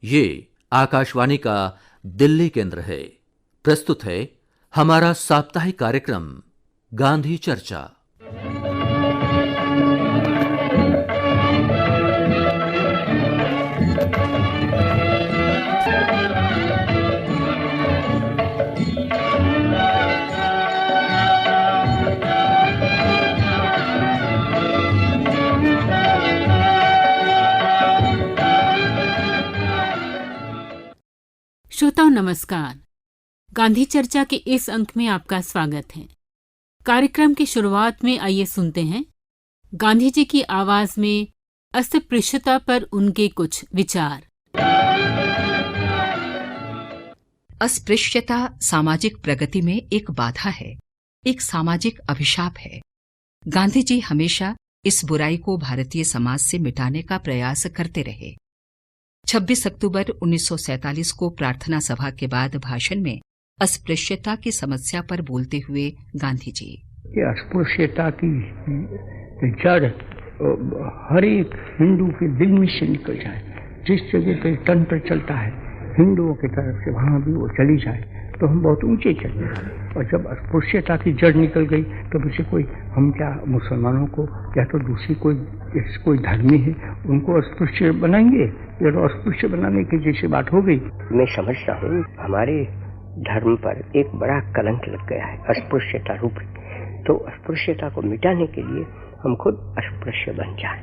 ये आकाशवाणी का दिल्ली केंद्र है। प्रस्तुत है हमारा साप्ताहिक कार्यक्रम गांधी चर्चा। श्रोताओं नमस्कार। गांधी चर्चा के इस अंक में आपका स्वागत है। कार्यक्रम की शुरुआत में आइए सुनते हैं गांधी जी की आवाज में अस्पृश्यता पर उनके कुछ विचार। अस्पृश्यता सामाजिक प्रगति में एक बाधा है, एक सामाजिक अभिशाप है। गांधी जी हमेशा इस बुराई को भारतीय समाज से मिटाने का प्रयास करते रहे। 26 अक्टूबर 1947 को प्रार्थना सभा के बाद भाषण में अस्पृश्यता की समस्या पर बोलते हुए गांधी जी, ये अस्पृश्यता की जड़ हर एक हिंदू के दिल में से निकल जाए। जिस जगह पे तंत्र चलता है हिंदुओं की तरफ से, वहाँ भी वो चली जाए तो हम बहुत ऊंचे चले जाए। और जब अस्पृश्यता की जड़ निकल गई तो मुझे कोई, हम क्या मुसलमानों को या तो दूसरी कोई धर्मी है उनको अस्पृश्य बनाएंगे? ये तो अस्पृश्य बनाने की जैसी बात हो गई। मैं समझता हूँ हमारे धर्म पर एक बड़ा कलंक लग गया है, अस्पृश्यता रूपी। तो अस्पृश्यता को मिटाने के लिए हम खुद अस्पृश्य बन जाएं।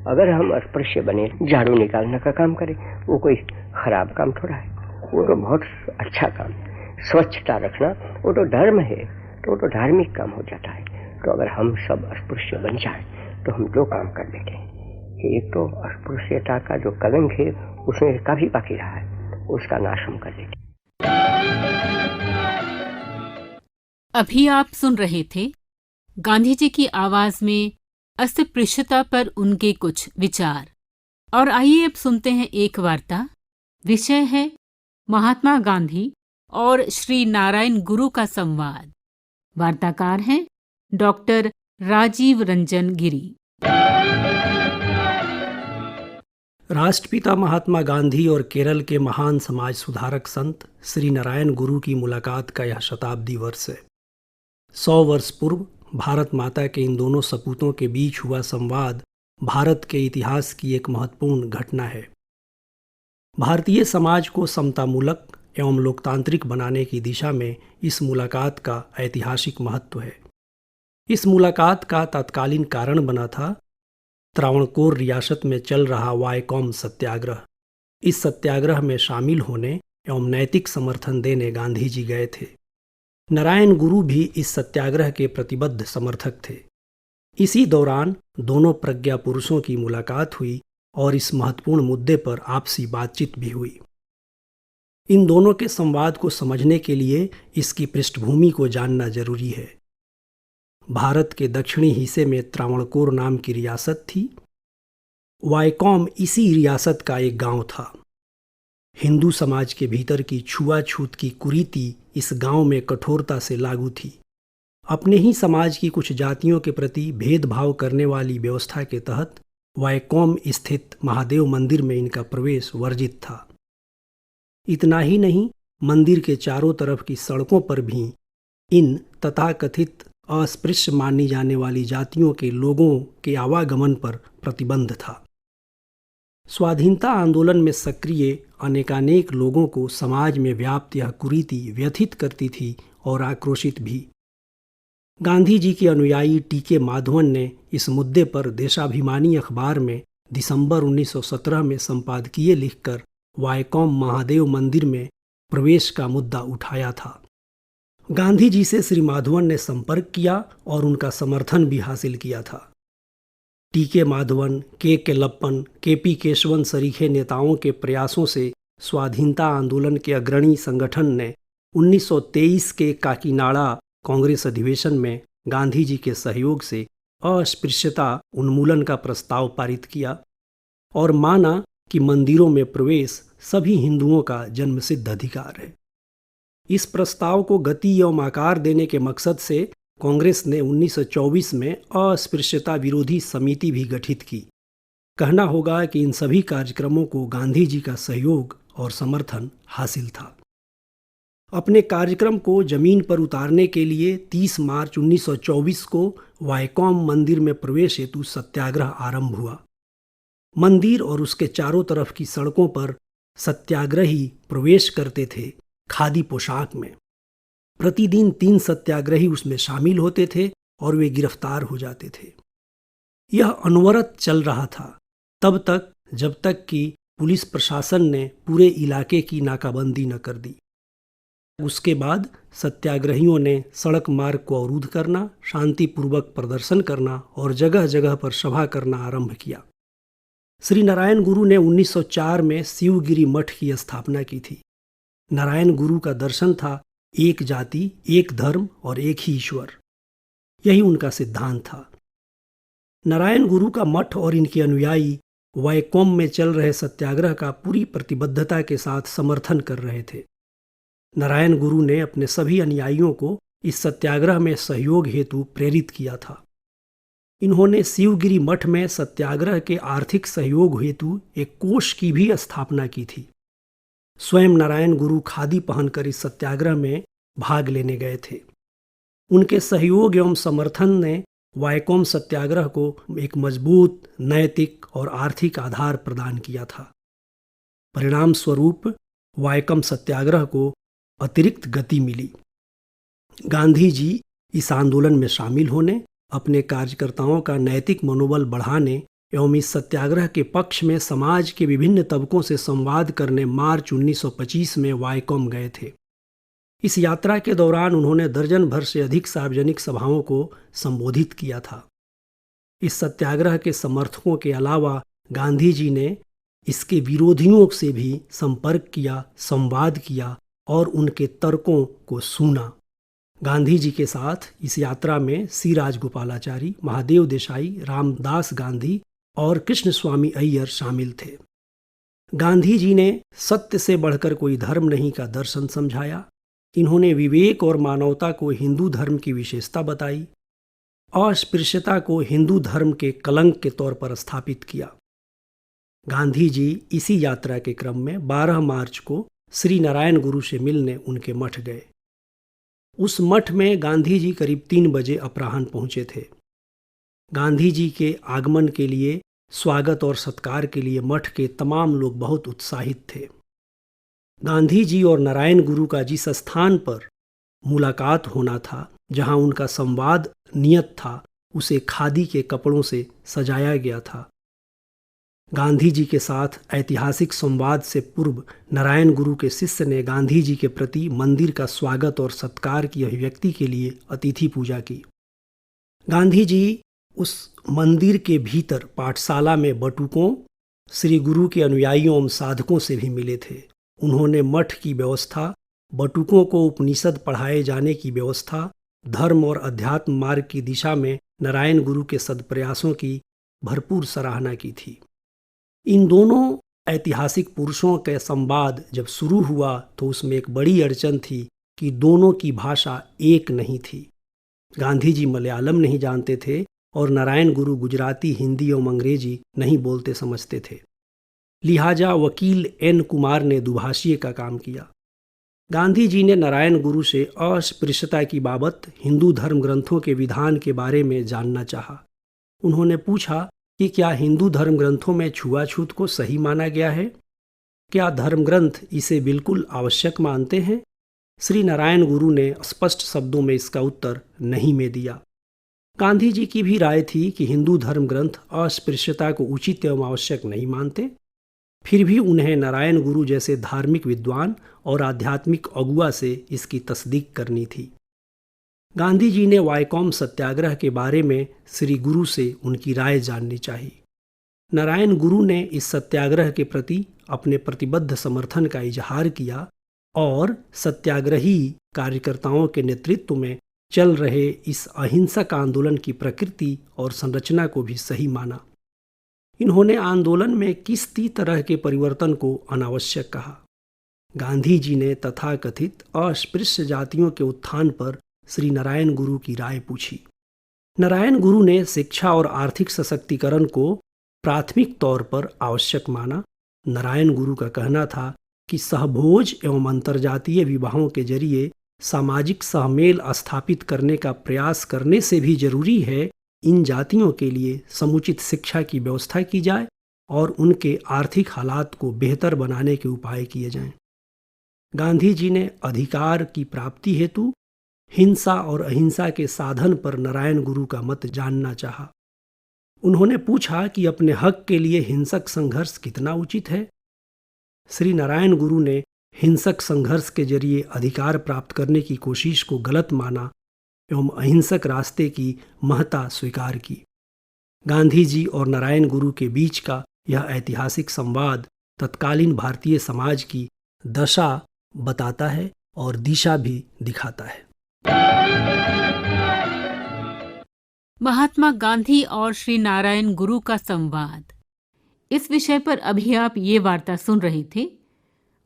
अगर हम अस्पृश्य बने, झाड़ू निकालने का काम करें, वो कोई खराब काम थोड़ा है, वो तो बहुत अच्छा काम है। स्वच्छता रखना वो तो धर्म है, तो वो तो धार्मिक काम हो जाता है। तो अगर हम सब अस्पृश्य बन जाएं तो हम दो काम कर लेते हैं। एक तो अस्पृश्यता का जो कलंक है उसमें काफी बाकी रहा है, उसका नाश हम कर लेते हैं। अभी आप सुन रहे थे गांधी जी की आवाज में अस्पृश्यता पर उनके कुछ विचार। और आइए अब सुनते हैं एक वार्ता। विषय है महात्मा गांधी और श्री नारायण गुरु का संवाद। वार्ताकार हैं डॉक्टर राजीव रंजन गिरी। राष्ट्रपिता महात्मा गांधी और केरल के महान समाज सुधारक संत श्री नारायण गुरु की मुलाकात का यह शताब्दी वर्ष है। 100 वर्ष पूर्व भारत माता के इन दोनों सपूतों के बीच हुआ संवाद भारत के इतिहास की एक महत्वपूर्ण घटना है। भारतीय समाज को समतामूलक एवं लोकतांत्रिक बनाने की दिशा में इस मुलाकात का ऐतिहासिक महत्व है। इस मुलाकात का तत्कालीन कारण बना था त्रावणकोर रियासत में चल रहा वायकॉम सत्याग्रह। इस सत्याग्रह में शामिल होने एवं नैतिक समर्थन देने गांधी जी गए थे। नारायण गुरु भी इस सत्याग्रह के प्रतिबद्ध समर्थक थे। इसी दौरान दोनों प्रज्ञा पुरुषों की मुलाकात हुई और इस महत्वपूर्ण मुद्दे पर आपसी बातचीत भी हुई। इन दोनों के संवाद को समझने के लिए इसकी पृष्ठभूमि को जानना जरूरी है। भारत के दक्षिणी हिस्से में त्रावणकोर नाम की रियासत थी। वायकॉम इसी रियासत का एक गांव था। हिंदू समाज के भीतर की छुआछूत की कुरीति इस गांव में कठोरता से लागू थी। अपने ही समाज की कुछ जातियों के प्रति भेदभाव करने वाली व्यवस्था के तहत वायकॉम स्थित महादेव मंदिर में इनका प्रवेश वर्जित था। इतना ही नहीं, मंदिर के चारों तरफ की सड़कों पर भी इन तथाकथित अस्पृश्य मानी जाने वाली जातियों के लोगों के आवागमन पर प्रतिबंध था। स्वाधीनता आंदोलन में सक्रिय अनेकानेक लोगों को समाज में व्याप्त यह कुरीति व्यथित करती थी और आक्रोशित भी। गांधी जी के अनुयायी टी.के. माधवन ने इस मुद्दे पर देशाभिमानी अखबार में दिसंबर 1917 में संपादकीय लिखकर वायकॉम महादेव मंदिर में प्रवेश का मुद्दा उठाया था। गांधी जी से श्री माधवन ने संपर्क किया और उनका समर्थन भी हासिल किया था। टी.के. माधवन, के केलप्पन, के.पी. केशवन सरीखे नेताओं के प्रयासों से स्वाधीनता आंदोलन के अग्रणी संगठन ने 1923 के काकीनाडा कांग्रेस अधिवेशन में गांधी जी के सहयोग से अस्पृश्यता उन्मूलन का प्रस्ताव पारित किया और माना कि मंदिरों में प्रवेश सभी हिंदुओं का जन्मसिद्ध अधिकार है। इस प्रस्ताव को गति एवं आकार देने के मकसद से कांग्रेस ने 1924 में अस्पृश्यता विरोधी समिति भी गठित की। कहना होगा कि इन सभी कार्यक्रमों को गांधी जी का सहयोग और समर्थन हासिल था। अपने कार्यक्रम को जमीन पर उतारने के लिए 30 मार्च 1924 को वायकोम मंदिर में प्रवेश हेतु सत्याग्रह आरंभ हुआ। मंदिर और उसके चारों तरफ की सड़कों पर सत्याग्रही प्रवेश करते थे खादी पोशाक में। प्रतिदिन 3 सत्याग्रही उसमें शामिल होते थे और वे गिरफ्तार हो जाते थे। यह अनवरत चल रहा था तब तक जब तक कि पुलिस प्रशासन ने पूरे इलाके की नाकाबंदी न कर दी। उसके बाद सत्याग्रहियों ने सड़क मार्ग को अवरुद्ध करना, शांतिपूर्वक प्रदर्शन करना और जगह जगह पर सभा करना आरंभ किया। श्री नारायण गुरु ने 1904 में शिवगिरी मठ की स्थापना की थी। नारायण गुरु का दर्शन था एक जाति, एक धर्म और एक ही ईश्वर। यही उनका सिद्धांत था। नारायण गुरु का मठ और इनके अनुयायी वायकोम में चल रहे सत्याग्रह का पूरी प्रतिबद्धता के साथ समर्थन कर रहे थे। नारायण गुरु ने अपने सभी अनुयायियों को इस सत्याग्रह में सहयोग हेतु प्रेरित किया था। इन्होंने शिवगिरी मठ में सत्याग्रह के आर्थिक सहयोग हेतु एक कोष की भी स्थापना की थी। स्वयं नारायण गुरु खादी पहनकर इस सत्याग्रह में भाग लेने गए थे। उनके सहयोग एवं समर्थन ने वायकोम सत्याग्रह को एक मजबूत नैतिक और आर्थिक आधार प्रदान किया था। परिणाम स्वरूप वायकोम सत्याग्रह को अतिरिक्त गति मिली। गांधी जी इस आंदोलन में शामिल होने, अपने कार्यकर्ताओं का नैतिक मनोबल बढ़ाने एवं इस सत्याग्रह के पक्ष में समाज के विभिन्न तबकों से संवाद करने मार्च 1925 में वायकोम गए थे। इस यात्रा के दौरान उन्होंने दर्जन भर से अधिक सार्वजनिक सभाओं को संबोधित किया था। इस सत्याग्रह के समर्थकों के अलावा गांधी जी ने इसके विरोधियों से भी संपर्क किया, संवाद किया और उनके तर्कों को सुना। गांधी जी के साथ इस यात्रा में सी राजगोपालाचारी, महादेव देसाई, रामदास गांधी और कृष्ण स्वामी अय्यर शामिल थे। गांधी जी ने सत्य से बढ़कर कोई धर्म नहीं का दर्शन समझाया। इन्होंने विवेक और मानवता को हिंदू धर्म की विशेषता बताई। अस्पृश्यता को हिंदू धर्म के कलंक के तौर पर स्थापित किया। गांधी जी इसी यात्रा के क्रम में 12 मार्च को श्री नारायण गुरु से मिलने उनके मठ गए। उस मठ में गांधी जी करीब 3 बजे अपराह्न पहुंचे थे। गांधी जी के आगमन के लिए, स्वागत और सत्कार के लिए मठ के तमाम लोग बहुत उत्साहित थे। गांधी जी और नारायण गुरु का जिस स्थान पर मुलाकात होना था, जहां उनका संवाद नियत था, उसे खादी के कपड़ों से सजाया गया था। गांधी जी के साथ ऐतिहासिक संवाद से पूर्व नारायण गुरु के शिष्य ने गांधी जी के प्रति मंदिर का स्वागत और सत्कार की अभिव्यक्ति के लिए अतिथि पूजा की। गांधी जी उस मंदिर के भीतर पाठशाला में बटुकों, श्री गुरु के अनुयायियों एवं साधकों से भी मिले थे। उन्होंने मठ की व्यवस्था, बटुकों को उपनिषद पढ़ाए जाने की व्यवस्था, धर्म और अध्यात्म मार्ग की दिशा में नारायण गुरु के सदप्रयासों की भरपूर सराहना की थी। इन दोनों ऐतिहासिक पुरुषों के संवाद जब शुरू हुआ तो उसमें एक बड़ी अड़चन थी कि दोनों की भाषा एक नहीं थी। गांधी जी मलयालम नहीं जानते थे और नारायण गुरु गुजराती, हिंदी एवं अंग्रेजी नहीं बोलते समझते थे। लिहाजा वकील एन कुमार ने दुभाषीय का काम किया। गांधी जी ने नारायण गुरु से अस्पृश्यता की बाबत हिंदू धर्म ग्रंथों के विधान के बारे में जानना चाहा। उन्होंने पूछा कि क्या हिंदू धर्म ग्रंथों में छुआछूत को सही माना गया है? क्या धर्म ग्रंथ इसे बिल्कुल आवश्यक मानते हैं? श्री नारायण गुरु ने स्पष्ट शब्दों में इसका उत्तर नहीं में दिया। गांधी जी की भी राय थी कि हिंदू धर्म ग्रंथ अस्पृश्यता को उचित एवं आवश्यक नहीं मानते। फिर भी उन्हें नारायण गुरु जैसे धार्मिक विद्वान और आध्यात्मिक अगुआ से इसकी तस्दीक करनी थी। गांधी जी ने वायकोम सत्याग्रह के बारे में श्री गुरु से उनकी राय जाननी चाहिए। नारायण गुरु ने इस सत्याग्रह के प्रति अपने प्रतिबद्ध समर्थन का इजहार किया और सत्याग्रही कार्यकर्ताओं के नेतृत्व में चल रहे इस अहिंसक आंदोलन की प्रकृति और संरचना को भी सही माना। इन्होंने आंदोलन में किसी तरह के परिवर्तन को अनावश्यक कहा। गांधी जी ने तथाकथित अस्पृश्य जातियों के उत्थान पर श्री नारायण गुरु की राय पूछी। नारायण गुरु ने शिक्षा और आर्थिक सशक्तिकरण को प्राथमिक तौर पर आवश्यक माना। नारायण गुरु का कहना था कि सहभोज एवं अंतर्जातीय विवाहों के जरिए सामाजिक सहमेल स्थापित करने का प्रयास करने से भी जरूरी है इन जातियों के लिए समुचित शिक्षा की व्यवस्था की जाए और उनके आर्थिक हालात को बेहतर बनाने के उपाय किए जाएं। गांधी जी ने अधिकार की प्राप्ति हेतु हिंसा और अहिंसा के साधन पर नारायण गुरु का मत जानना चाहा। उन्होंने पूछा कि अपने हक के लिए हिंसक संघर्ष कितना उचित है। श्री नारायण गुरु ने हिंसक संघर्ष के जरिए अधिकार प्राप्त करने की कोशिश को गलत माना एवं अहिंसक रास्ते की महत्ता स्वीकार की। गांधी जी और नारायण गुरु के बीच का यह ऐतिहासिक संवाद तत्कालीन भारतीय समाज की दशा बताता है और दिशा भी दिखाता है। महात्मा गांधी और श्री नारायण गुरु का संवाद, इस विषय पर अभी आप ये वार्ता सुन रहे थे।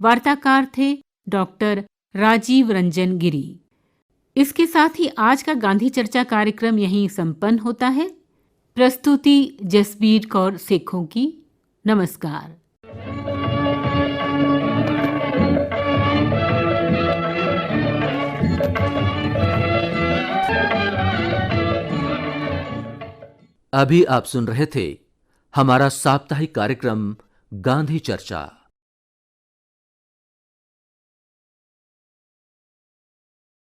वार्ताकार थे डॉक्टर राजीव रंजन गिरी। इसके साथ ही आज का गांधी चर्चा कार्यक्रम यहीं संपन्न होता है। प्रस्तुति जसबीर कौर सेखों की। नमस्कार। अभी आप सुन रहे थे हमारा साप्ताहिक कार्यक्रम गांधी चर्चा।